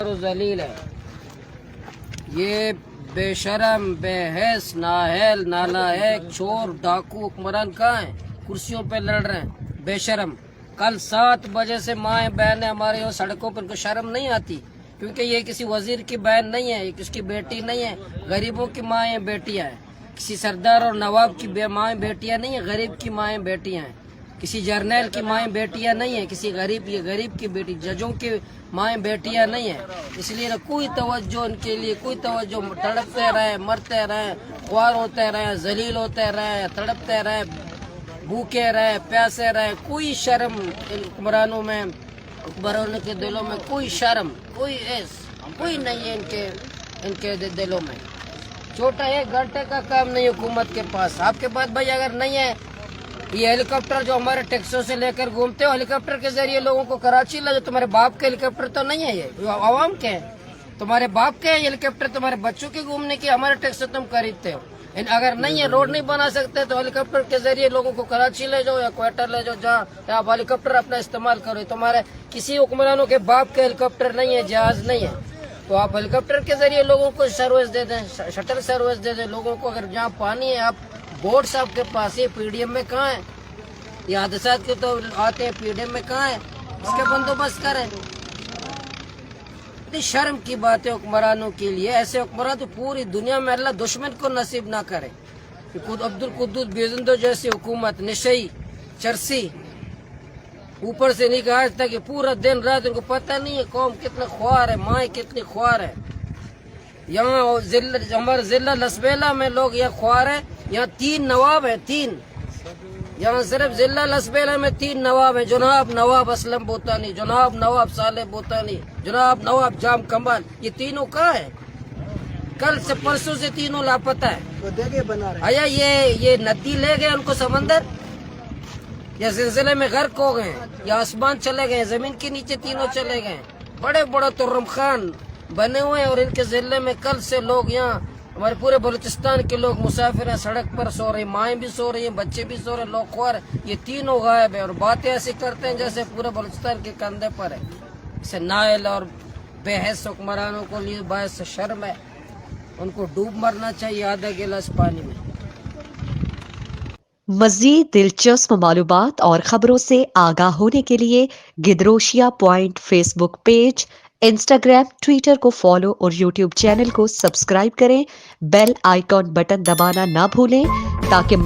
जलील है। ये बेशरम, बेहस, नाहल, नालायक, चोर, डाकू हुक्मरान कहाँ हैं? कुर्सियों पे लड़ रहे हैं। बेशरम। कल 7 बजे से माएँ बहनें हमारे यहाँ सड़कों पर, उनको शर्म नहीं आती? क्योंकि ये किसी वजीर की बहन नहीं है, ये किसकी बेटी नहीं है। गरीबों की माएँ बेटियाँ हैं। किसी सरदार और नवाब की माएँ बेटियाँ नहीं है, गरीब की माएँ बेटियाँ हैं। किसी जर्नैल की माएँ बेटियाँ नहीं है, किसी गरीब, ये गरीब की बेटी, जजों की माएँ बेटियाँ नहीं है। इसलिए ना कोई तवज्जो इनके लिए, कोई तवज्जो। तड़पते रहे, मरते रहे, ख्वार होते रहे, जलील होते रहे, तड़पते रहे, भूखे रहे, प्यासे रहे। कोई शर्म इन हुक्मरानों में, हुक्मरानों के दिलों में कोई शर्म, कोई ऐस कोई नहीं है इनके दिलों में। छोटा 1 घंटे का काम नहीं हुकूमत के पास। आपके पास भाई अगर नहीं है ये हेलीकॉप्टर जो हमारे टैक्सों से लेकर घूमते हो, हेलीकॉप्टर के जरिए लोगों को कराची ले जाओ, तुम्हारे बाप के हेलीकॉप्टर तो नहीं है, ये आवाम के हैं। तुम्हारे बाप के हेलीकॉप्टर तुम्हारे बच्चों के घूमने की, हमारे टैक्स से तुम खरीदते हो। अगर नहीं है, रोड नहीं बना सकते, तो हेलीकॉप्टर के जरिए लोगों को कराची ले जाओ या क्वेटा ले जाओ, जहाँ आप हेलीकॉप्टर अपना इस्तेमाल करो। तुम्हारे किसी हुक्मरानों के बाप के हेलीकॉप्टर नहीं है, जहाज नहीं है, तो आप हेलीकॉप्टर के जरिए लोगों को सर्विस दे दें, शटल सर्विस दे दें लोगों को। अगर जहाँ पानी है, आप बोट्स आपके पास, ये पीडीएम में कहाँ है? ये हादसा के तो आते हैं, पीडीएम में कहाँ है? इसका बंदोबस्त करें। इतनी शर्म की बात है हुक्मरानों के लिए। ऐसे हुक्मरान तो पूरी दुनिया में अल्लाह दुश्मन को नसीब ना करे। अब्दुल कुद्दूस बेजंदो जैसी हुकूमत, नशई, चरसी, ऊपर से नहीं कहा था कि पूरा दिन रात उनको पता नहीं है कौम कितने ख्वार है, माए कितनी ख्वार है। यहाँ हमारे जिला लसबेला में लोग यहाँ ख्वार है। यहाँ 3 नवाब है, 3। यहाँ सिर्फ जिला लसबेला में 3 नवाब है। जनाब नवाब असलम बोतानी, जनाब नवाब साले बोतानी, जनाब नवाब जाम कमाल। ये तीनों कहाँ है? कल से परसों से तीनों लापता है। तो देखे बना रहे। अया ये नदी ले गए उनको समंदर, या सिलसिले में गर्क हो गए, या आसमान चले गए, जमीन के नीचे तीनों चले गए। बड़े बड़े तुर्रम खान बने हुए हैं। और इनके जिले में कल से लोग, यहाँ हमारे पूरे बलूचिस्तान के लोग मुसाफिर हैं, सड़क पर सो रहे, माएँ भी सो रही हैं, बच्चे भी सो रहे, लोग ख्वार। ये तीनों गायब है और बातें ऐसी करते हैं जैसे पूरे बलूचिस्तान के कंधे पर है। इसे नायल और बेहस हुक्मरानों को लिए बायस शर्म है। उनको डूब मरना चाहिए आधा गिलास पानी में। मज़ीद दिलचस्प मालूमात और खबरों से आगाह होने के लिए Gedrosia point Facebook page, Instagram, Twitter को फॉलो और यूट्यूब चैनल को सब्सक्राइब करें। बेल आइकॉन बटन दबाना ना भूलें ताकि